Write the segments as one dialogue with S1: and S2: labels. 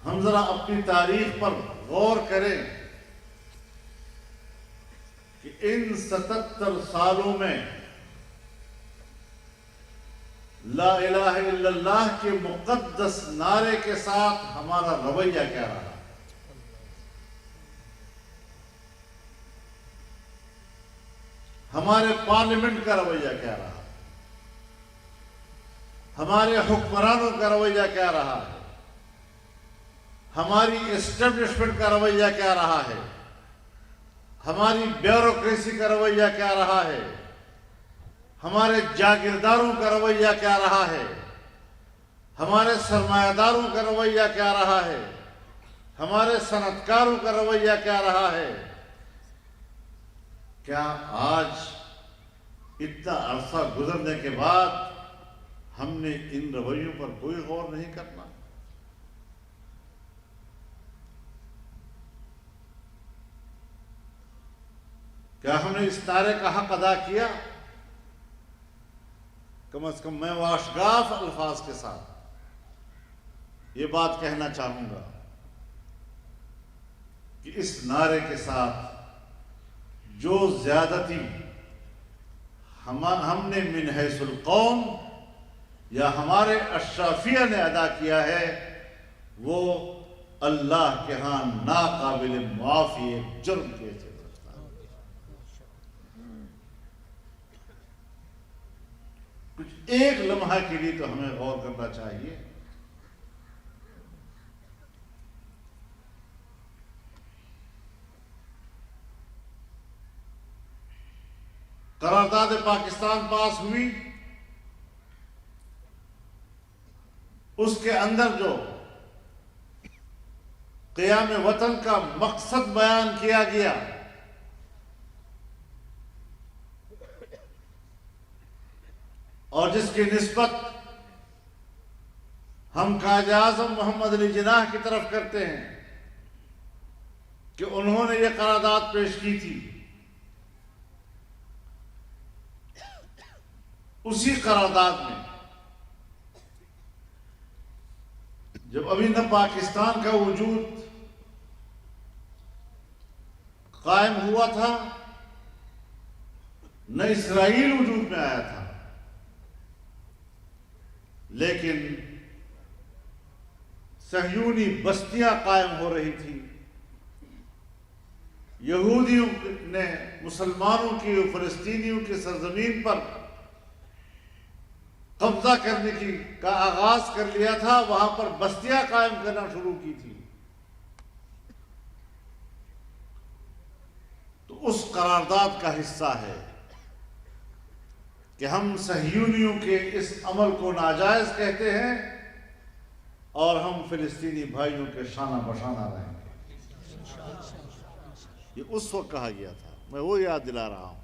S1: ہم ذرا اپنی تاریخ پر غور کریں کہ ان 77 سالوں میں لا الہ الا اللہ کے مقدس نعرے کے ساتھ ہمارا رویہ کیا رہا، ہمارے پارلیمنٹ کا رویہ کیا رہا، ہمارے حکمرانوں کا رویہ کیا رہا ہے، ہماری اسٹیبلشمنٹ کا رویہ کیا رہا ہے، ہماری بیوروکریسی کا رویہ کیا رہا ہے، ہمارے جاگیرداروں کا رویہ کیا رہا ہے، ہمارے سرمایہ داروں کا رویہ کیا رہا ہے، ہمارے صنعت کاروں کا رویہ کیا رہا ہے۔ کیا آج اتنا عرصہ گزرنے کے بعد ہم نے ان رویوں پر کوئی غور نہیں کرنا؟ کیا ہم نے اس نعرے کا حق ادا کیا؟ کم از کم میں واشگاف الفاظ کے ساتھ یہ بات کہنا چاہوں گا کہ اس نعرے کے ساتھ جو زیادتی ہم نے من حیث القوم یا ہمارے اشرافیہ نے ادا کیا ہے، وہ اللہ کے ہاں ناقابل معافی ایک جرم کے حیثیت رکھتا ہے۔ کچھ ایک لمحہ کے لیے تو ہمیں غور کرنا چاہیے۔ قرارداد پاکستان پاس ہوئی، اس کے اندر جو قیام وطن کا مقصد بیان کیا گیا، اور جس کی نسبت ہم قائد اعظم محمد علی جناح کی طرف کرتے ہیں کہ انہوں نے یہ قرارداد پیش کی تھی، اسی قرارداد میں جب ابھی نہ پاکستان کا وجود قائم ہوا تھا، نہ اسرائیل وجود میں آیا تھا، لیکن صہیونی بستیاں قائم ہو رہی تھی، یہودیوں نے مسلمانوں کی اور فلسطینیوں کی سرزمین پر قبضہ کرنے کا آغاز کر لیا تھا، وہاں پر بستیاں قائم کرنا شروع کی تھی۔ تو اس قرارداد کا حصہ ہے کہ ہم صہیونیوں کے اس عمل کو ناجائز کہتے ہیں اور ہم فلسطینی بھائیوں کے شانہ بشانہ رہیں گے۔ یہ اس وقت کہا گیا تھا، میں وہ یاد دلا رہا ہوں،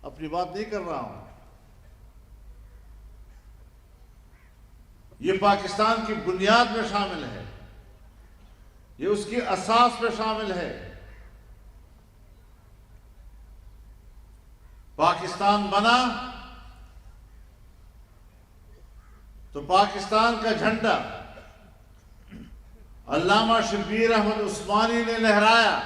S1: اپنی بات نہیں کر رہا ہوں۔ یہ پاکستان کی بنیاد میں شامل ہے، یہ اس کی اساس میں شامل ہے۔ پاکستان بنا تو پاکستان کا جھنڈا علامہ شبیر احمد عثمانی نے لہرایا،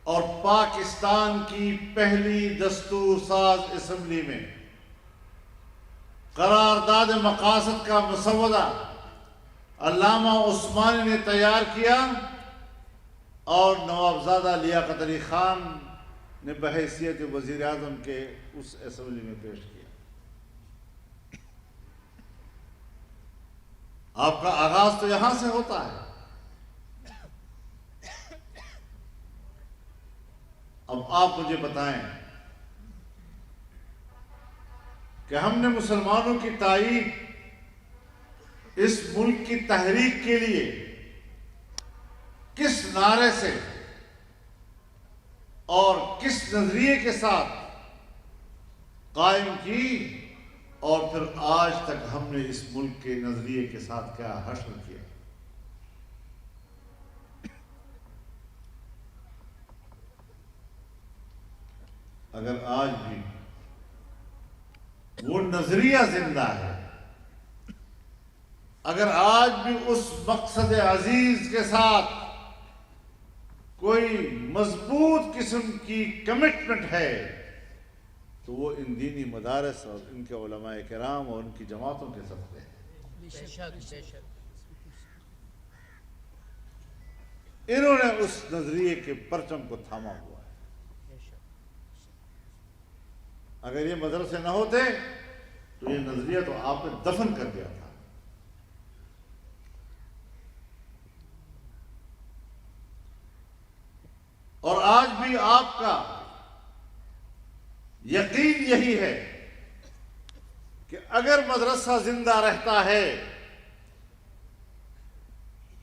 S1: اور پاکستان کی پہلی دستور ساز اسمبلی میں قرارداد مقاصد کا مسودہ علامہ عثمانی نے تیار کیا، اور نوابزادہ لیاقت علی خان نے بحیثیت وزیر اعظم کے اس اسمبلی میں پیش کیا۔ آپ کا آغاز تو یہاں سے ہوتا ہے۔ اب آپ مجھے بتائیں کہ ہم نے مسلمانوں کی تائید اس ملک کی تحریک کے لیے کس نعرے سے اور کس نظریے کے ساتھ قائم کی، اور پھر آج تک ہم نے اس ملک کے نظریے کے ساتھ کیا حشر کیا۔ اگر آج بھی وہ نظریہ زندہ ہے اگر آج بھی اس مقصد عزیز کے ساتھ کوئی مضبوط قسم کی کمٹمنٹ ہے تو وہ ان دینی مدارس اور ان کے علماء کرام اور ان کی جماعتوں کے صدقے ہیں۔ انہوں نے اس نظریے کے پرچم کو تھاما ہوا ہے۔ اگر یہ مدرسے نہ ہوتے تو یہ نظریہ تو آپ نے دفن کر دیا تھا۔ اور آج بھی آپ کا یقین یہی ہے کہ اگر مدرسہ زندہ رہتا ہے،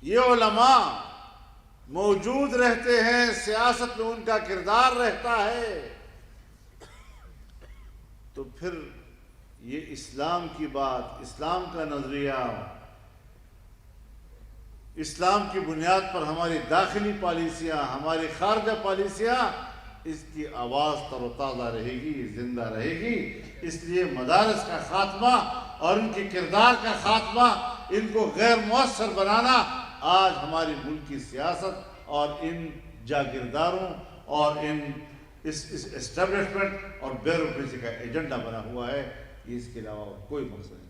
S1: یہ علماء موجود رہتے ہیں، سیاست میں ان کا کردار رہتا ہے، تو پھر یہ اسلام کی بات، اسلام کا نظریہ، اسلام کی بنیاد پر ہماری داخلی پالیسیاں، ہماری خارجہ پالیسیاں، اس کی آواز تر و تازہ رہے گی، زندہ رہے گی۔ اس لیے مدارس کا خاتمہ اور ان کے کردار کا خاتمہ، ان کو غیر مؤثر بنانا آج ہماری ملک کی سیاست اور ان جاگیرداروں اور اس اسٹیبلشمنٹ اور بیوروکریسی کا ایجنڈا بنا ہوا ہے۔ اس کے علاوہ کوئی مقصد نہیں۔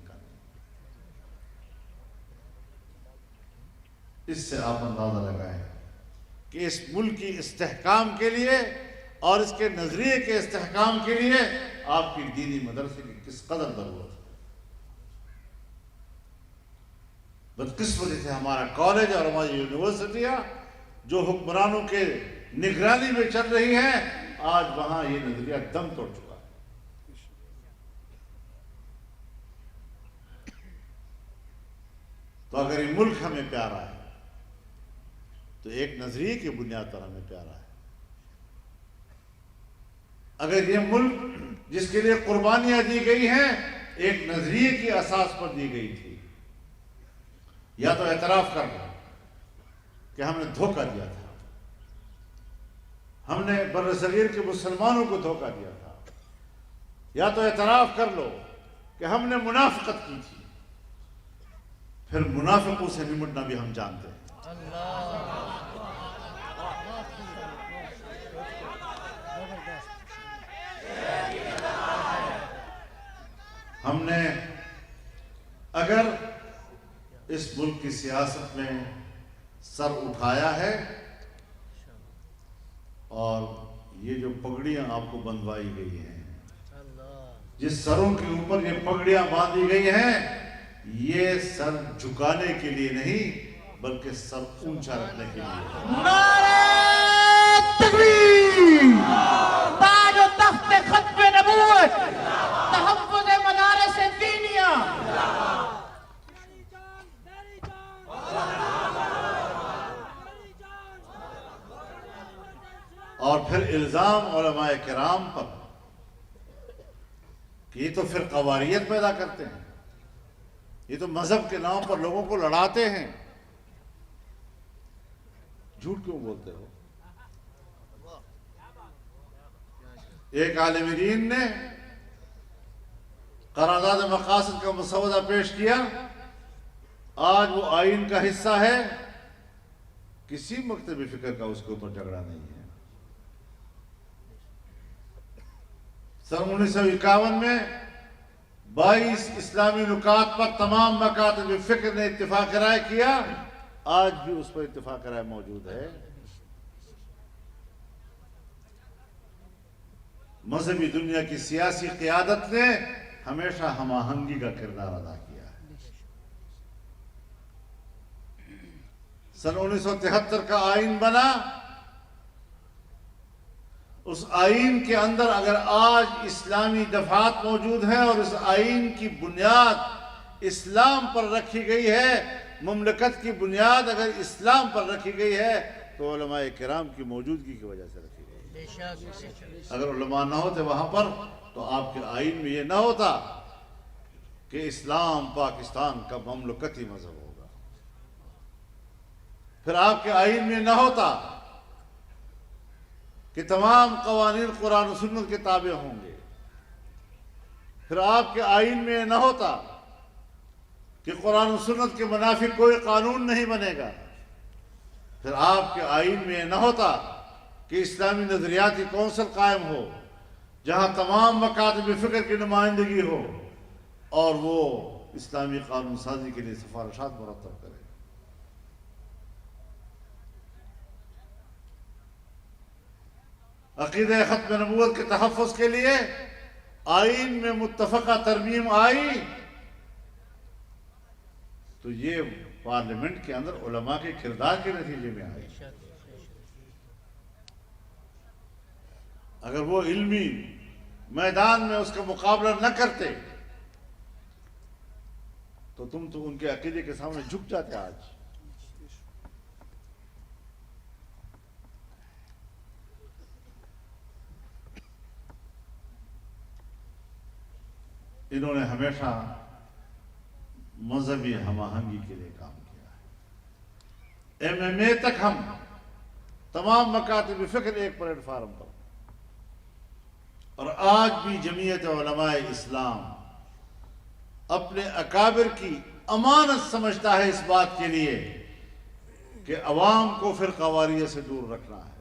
S1: اس سے آپ اندازہ لگائیں کہ اس ملک کی استحکام کے لیے اور اس کے نظریے کے استحکام کے لیے آپ کی دینی مدرسے کی کس قدر ضرورت ہے۔ بدقسمتی سے ہمارا کالج اور ہماری یونیورسٹیاں جو حکمرانوں کے نگرانی میں چل رہی ہیں، آج وہاں یہ نظریہ دم توڑ چکا ہے۔ تو اگر یہ ملک ہمیں پیارا ہے تو ایک نظریے کی بنیاد پر ہمیں پیارا ہے۔ اگر یہ ملک جس کے لیے قربانیاں دی گئی ہیں ایک نظریے کی اساس پر دی گئی تھی، یا تو اعتراف کر لو کہ ہم نے دھوکہ دیا تھا، ہم نے بر صغیر کے مسلمانوں کو دھوکہ دیا تھا، یا تو اعتراف کر لو کہ ہم نے منافقت کی تھی۔ پھر منافقوں سے نمٹنا بھی ہم جانتے ہیں۔ ہم نے اگر اس ملک کی سیاست میں سر اٹھایا ہے اور یہ جو پگڑیاں آپ کو بندھوائی گئی ہیں، جس سروں کے اوپر یہ پگڑیاں باندھی گئی ہیں، یہ سر جھکانے کے لیے نہیں بلکہ سر اونچا رکھنے کے لیے۔
S2: نعرہ تکبیر! تاج و تخت ختم نبوت، تحفظ مدارس دینیہ۔
S1: اور پھر الزام علماء کرام پر کہ یہ تو پھر قواریت پیدا کرتے ہیں، یہ تو مذہب کے نام پر لوگوں کو لڑاتے ہیں۔ جھوٹ کیوں بولتے ہو؟ ایک عالم دین نے قرارداد مقاصد کا مسودہ پیش کیا، آج وہ آئین کا حصہ ہے، کسی مکتب فکر کا اس کے اوپر جھگڑا نہیں ہے۔ سن 1951 میں 22 اسلامی نکات پر تمام مکاتب فکر نے اتفاق رائے کیا، آج بھی اس پر اتفاق رائے موجود ہے۔ مذہبی دنیا کی سیاسی قیادت نے ہمیشہ ہم آہنگی کا کردار ادا کیا ہے۔ سن 1973 کا آئین بنا، اس آئین کے اندر اگر آج اسلامی دفعات موجود ہیں اور اس آئین کی بنیاد اسلام پر رکھی گئی ہے، مملکت کی بنیاد اگر اسلام پر رکھی گئی ہے تو علماء کرام کی موجودگی کی وجہ سے رکھی گئی ہے۔ اگر علماء نہ ہوتے وہاں پر تو آپ کے آئین میں یہ نہ ہوتا کہ اسلام پاکستان کا مملکتی مذہب ہوگا، پھر آپ کے آئین میں نہ ہوتا کہ تمام قوانین قرآن و سنت کے تابع ہوں گے، پھر آپ کے آئین میں نہ ہوتا کہ قرآن و سنت کے منافق کوئی قانون نہیں بنے گا، پھر آپ کے آئین میں یہ نہ ہوتا کہ اسلامی نظریاتی کونسل قائم ہو جہاں تمام مکاتب فکر کی نمائندگی ہو اور وہ اسلامی قانون سازی کے لیے سفارشات مرتب کرے۔ عقیدہ ختم نبوت کے تحفظ کے لیے آئین میں متفقہ ترمیم آئی تو یہ پارلیمنٹ کے اندر علماء کے کردار کے نتیجے میں آئی۔ اگر وہ علمی میدان میں اس کا مقابلہ نہ کرتے تو تم تو ان کے عقیدے کے سامنے جھک جاتے۔ آج انہوں نے ہمیشہ مذہبی ہم آہنگی کے لیے کام کیا ہے۔ MMA تک ہم تمام مکاتب فکر ایک پلیٹ فارم پر، اور آج بھی جمعیت علماء اسلام اپنے اکابر کی امانت سمجھتا ہے اس بات کے لیے کہ عوام کو فرقہ واریت سے دور رکھنا ہے۔